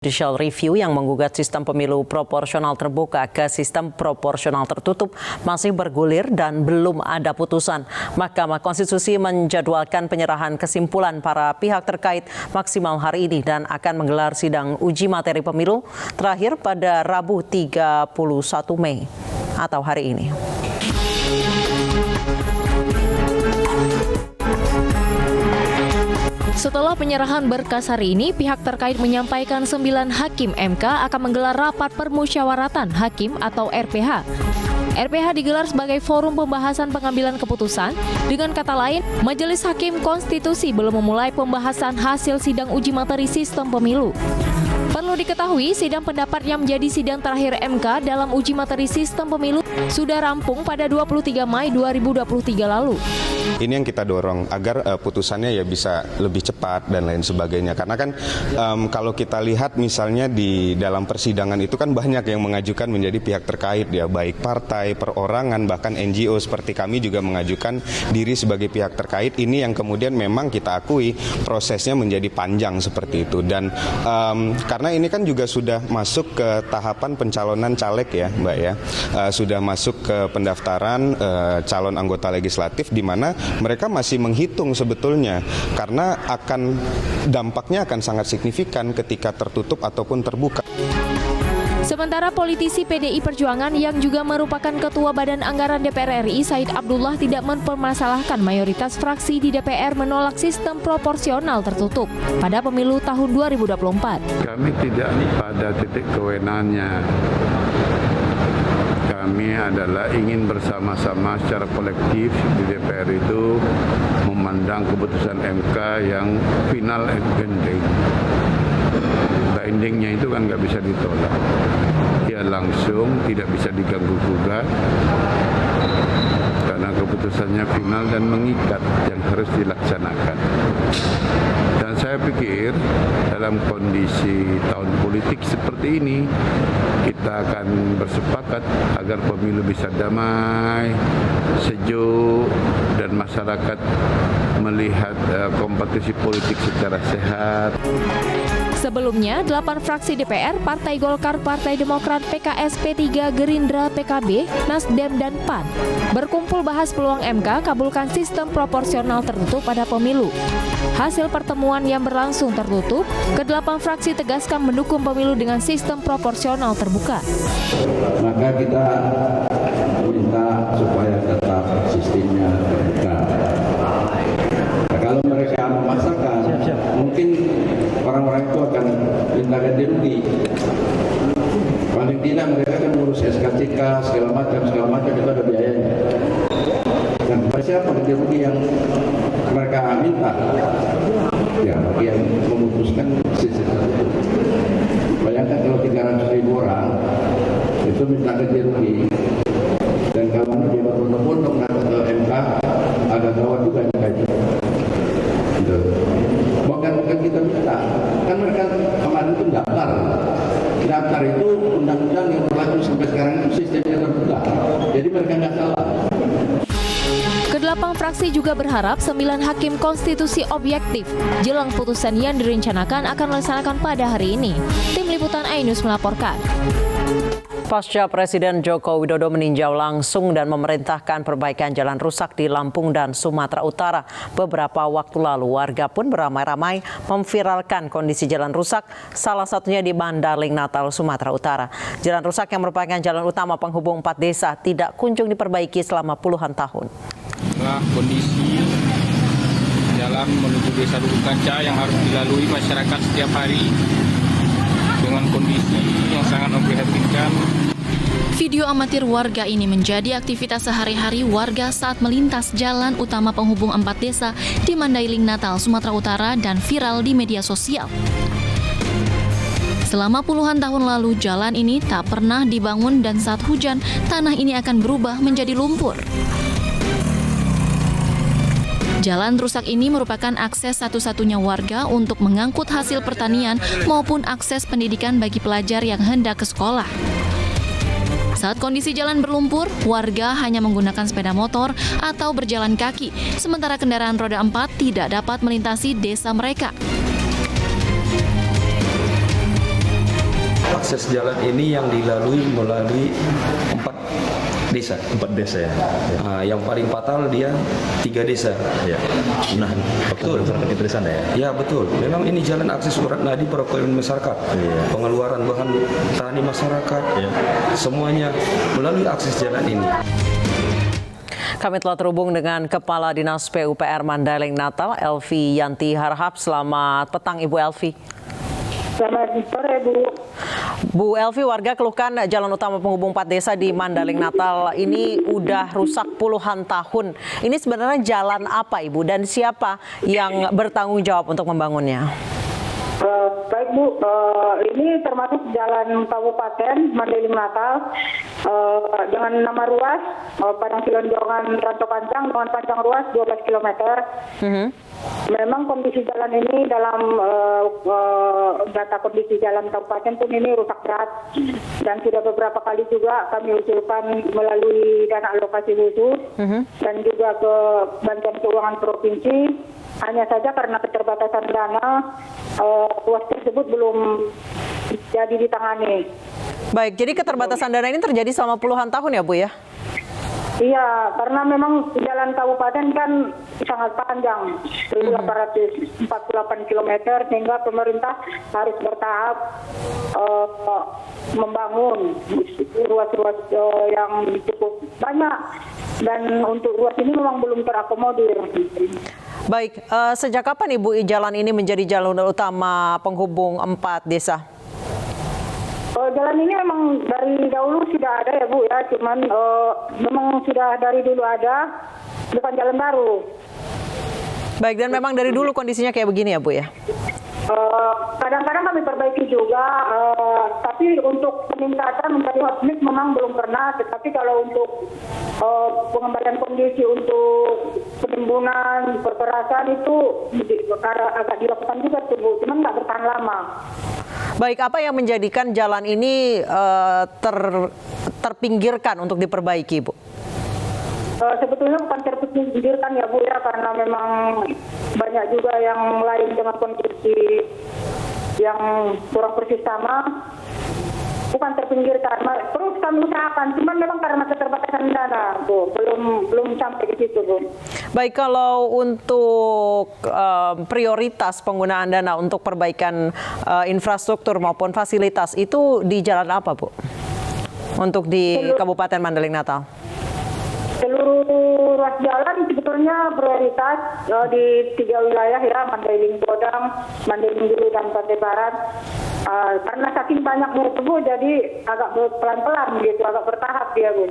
Judicial Review yang menggugat sistem pemilu proporsional terbuka ke sistem proporsional tertutup masih bergulir dan belum ada putusan. Mahkamah Konstitusi menjadwalkan penyerahan kesimpulan para pihak terkait maksimal hari ini dan akan menggelar sidang uji materi pemilu terakhir pada Rabu 31 Mei atau hari ini. Setelah penyerahan berkas hari ini, pihak terkait menyampaikan 9 hakim MK akan menggelar rapat permusyawaratan hakim atau RPH. RPH digelar sebagai forum pembahasan pengambilan keputusan. Dengan kata lain, Majelis Hakim Konstitusi belum memulai pembahasan hasil sidang uji materi sistem pemilu. Perlu diketahui, sidang pendapat yang menjadi sidang terakhir MK dalam uji materi sistem pemilu sudah rampung pada 23 Mei 2023 lalu. Ini yang kita dorong agar putusannya ya bisa lebih cepat dan lain sebagainya. Karena kan kalau kita lihat misalnya di dalam persidangan itu kan banyak yang mengajukan menjadi pihak terkait ya, baik partai, perorangan, bahkan NGO seperti kami juga mengajukan diri sebagai pihak terkait. Ini yang kemudian memang kita akui prosesnya menjadi panjang seperti itu. Dan karena ini kan juga sudah masuk ke tahapan pencalonan caleg ya Mbak ya, sudah masuk ke pendaftaran calon anggota legislatif di mana mereka masih menghitung sebetulnya karena dampaknya akan sangat signifikan ketika tertutup ataupun terbuka. Sementara politisi PDI Perjuangan yang juga merupakan Ketua Badan Anggaran DPR RI, Said Abdullah, tidak mempermasalahkan mayoritas fraksi di DPR menolak sistem proporsional tertutup pada pemilu tahun 2024. Kami tidak pada titik kewenangannya. Kami adalah ingin bersama-sama secara kolektif di DPR itu memandang keputusan MK yang final and binding. Bindingnya itu kan nggak bisa ditolak. Dia langsung tidak bisa diganggu-gugat karena keputusannya final dan mengikat yang harus dilaksanakan. Dan saya pikir dalam kondisi tahun politik seperti ini kita akan bersepakat agar pemilu bisa damai, sejuk, dan masyarakat melihat kompetisi politik secara sehat. Sebelumnya, 8 fraksi DPR, Partai Golkar, Partai Demokrat, PKS, P3, Gerindra, PKB, Nasdem, dan PAN berkumpul bahas peluang MK kabulkan sistem proporsional tertutup pada pemilu. Hasil pertemuan yang berlangsung tertutup, ke-8 fraksi tegaskan mendukung pemilu dengan sistem proporsional terbuka. Maka kita minta supaya tetap sistemnya terbuka. Nah, kalau mereka memaksakan, mungkin orang-orang itu akan minta ganti rugi. Paling tidak mereka akan ngurus SKCK segala macam itu ada biayanya. Dan siapa ganti rugi yang mereka minta? Ya, bagi yang memutuskan sistem itu. Bayangkan kalau 300.000 orang itu minta ganti rugi, dan kalau dia berpondok-pondok ke MK agak gawat juga dikaji. Bukan kita minta, kan mereka kemarin itu daftar itu undang-undang yang berlaku sampai sekarang itu sistemnya terbuka, jadi mereka nggak salah. Ke-8 fraksi juga berharap 9 hakim konstitusi objektif jelang putusan yang direncanakan akan dilaksanakan pada hari ini. Tim Liputan iNews melaporkan. Pasca Presiden Joko Widodo meninjau langsung dan memerintahkan perbaikan jalan rusak di Lampung dan Sumatera Utara beberapa waktu lalu, warga pun beramai-ramai memviralkan kondisi jalan rusak, salah satunya di Bandarling Natal, Sumatera Utara. Jalan rusak yang merupakan jalan utama penghubung 4 desa tidak kunjung diperbaiki selama puluhan tahun. Kondisi jalan menuju desa Lubuk Kaca yang harus dilalui masyarakat setiap hari dengan kondisi yang sangat memprihatinkan. Video amatir warga ini menjadi aktivitas sehari-hari warga saat melintas jalan utama penghubung 4 desa di Mandailing Natal, Sumatera Utara dan viral di media sosial. Selama puluhan tahun lalu, jalan ini tak pernah dibangun dan saat hujan, tanah ini akan berubah menjadi lumpur. Jalan rusak ini merupakan akses satu-satunya warga untuk mengangkut hasil pertanian maupun akses pendidikan bagi pelajar yang hendak ke sekolah. Saat kondisi jalan berlumpur, warga hanya menggunakan sepeda motor atau berjalan kaki, sementara kendaraan roda 4 tidak dapat melintasi desa mereka. akses jalan ini yang dilalui melalui 4 desa. 4 desa ya. Yang paling fatal dia 3 desa. Ya. Nah, betul. Masyarakat itu di sana ya. Ya betul. Memang ini jalan akses urat nadi perekonomian masyarakat. Iya. Pengeluaran bahan tani masyarakat. Iya. Semuanya melalui akses jalan ini. Kami telah terhubung dengan Kepala Dinas PUPR Mandailing Natal, Elvi Yanti Harahap. Selamat petang, Ibu Elvi. Selamat sore, Bu. Bu Elvi, warga keluhkan jalan utama penghubung 4 desa di Mandailing Natal ini udah rusak puluhan tahun. Ini sebenarnya jalan apa, Ibu? Dan siapa yang bertanggung jawab untuk membangunnya? Baik, Bu. Ini termasuk jalan Kabupaten Mandailing Natal dengan nama ruas Padang Silonjongan Rantau Pancang dengan panjang ruas 12 km. Memang kondisi jalan ini dalam data kondisi jalan kabupaten pun ini rusak berat, dan sudah beberapa kali juga kami usulkan melalui dana alokasi khusus dan juga ke Bantuan Keuangan Provinsi. Hanya saja karena keterbatasan dana, ruas tersebut belum jadi ditangani. Baik, jadi keterbatasan dana ini terjadi selama puluhan tahun ya, Bu ya? Iya, karena memang jalan kabupaten kan sangat panjang, 1.848 km, sehingga pemerintah harus bertahap membangun ruas-ruas yang cukup banyak, dan untuk ruas ini memang belum terakomodir. Baik, sejak kapan Ibu jalan ini menjadi jalan utama penghubung 4 desa? Jalan ini memang dari dahulu sudah ada ya, Bu ya, cuman memang sudah dari dulu ada, bukan jalan baru. Baik, dan memang dari dulu kondisinya kayak begini ya, Bu ya? Kadang-kadang kami perbaiki juga, tapi untuk peningkatan menjadi hotmix memang belum pernah. Tetapi kalau untuk pengembalian kondisi untuk penimbunan, perkerasan itu agak dilakukan juga tuh, Bu, cuman nggak bertahan lama. Baik, apa yang menjadikan jalan ini terpinggirkan untuk diperbaiki, Bu? Sebetulnya bukan terpinggirkan ya, Bu ya, karena memang banyak juga yang lain dengan kondisi yang kurang persis sama. Bukan terpinggirkan, terus kami usahakan, cuman memang karena keterbatasan dana, Bu, belum sampai ke situ, Bu. Baik, kalau untuk prioritas penggunaan dana untuk perbaikan infrastruktur maupun fasilitas itu di jalan apa, Bu? Untuk di Kabupaten Mandailing Natal? Seluruh ruas jalan sebetulnya prioritas di 3 wilayah ya, Mandailing Bodang, Mandailing Hulu, dan Pantai Barat. Karena saking banyaknya itu, Bu, jadi agak pelan-pelan gitu, agak bertahap dia, Bu.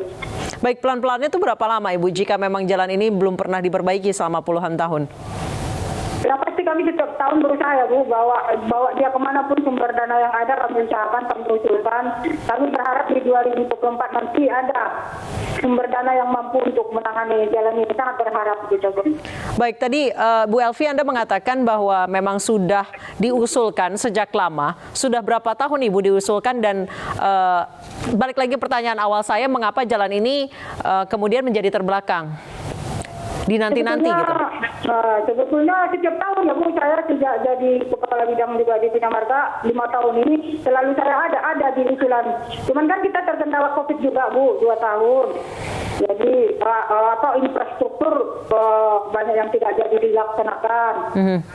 Baik, pelan-pelannya itu berapa lama, Ibu, jika memang jalan ini belum pernah diperbaiki selama puluhan tahun? Ya pasti kami setiap tahun berusaha ya, Bu, bawa dia kemanapun sumber dana yang ada kami usahakan, kami usulkan. Kami berharap di 2024 nanti ada sumber dana yang mampu untuk menangani jalan ini, sangat berharap gitu, Bu. Baik, tadi Bu Elvi, Anda mengatakan bahwa memang sudah diusulkan sejak lama. Sudah berapa tahun Ibu diusulkan, dan balik lagi pertanyaan awal saya, mengapa jalan ini kemudian menjadi terbelakang? Dinanti-nanti gitu. Sebetulnya setiap tahun ya, Bu, saya sejak jadi kepala bidang juga di Bina Marga 5 tahun ini selalu saya ada di usulan. Cuman kan kita terkendala Covid juga, Bu, 2 tahun. Jadi infrastruktur banyak yang tidak jadi dilaksanakan.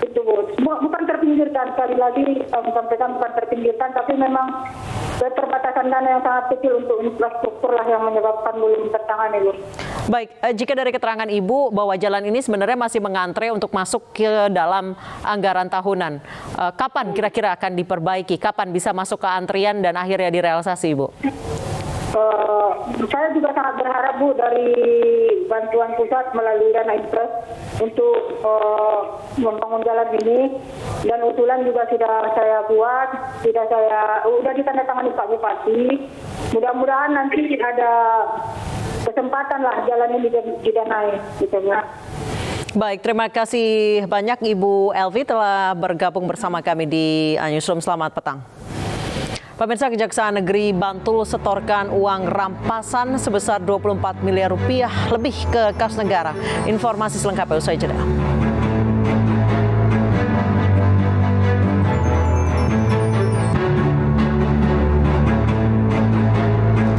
Itu, Bu. Bukan terpinggirkan, sekali lagi kami sampaikan, bukan terpinggirkan, tapi memang keterbatasan dana yang sangat kecil untuk infrastruktur lah yang menyebabkan belum tertangani, Bu. Baik, jika dari keterangan Ibu bahwa jalan ini sebenarnya masih mengantre untuk masuk ke dalam anggaran tahunan, kapan kira-kira akan diperbaiki? Kapan bisa masuk ke antrian dan akhirnya direalisasi, Ibu? Saya juga sangat berharap, Bu, dari bantuan pusat melalui dana impres untuk membangun jalan ini, dan usulan juga sudah saya buat, sudah ditandatangani Pak Bupati. Mudah-mudahan nanti ada kesempatan lah jalan ini didanai, gitu ya. Baik, terima kasih banyak Ibu Elvi telah bergabung bersama kami di Newsroom. Selamat petang. Pemirsa, Kejaksaan Negeri Bantul setorkan uang rampasan sebesar 24 miliar rupiah lebih ke kas negara. Informasi selengkapnya usai jeda.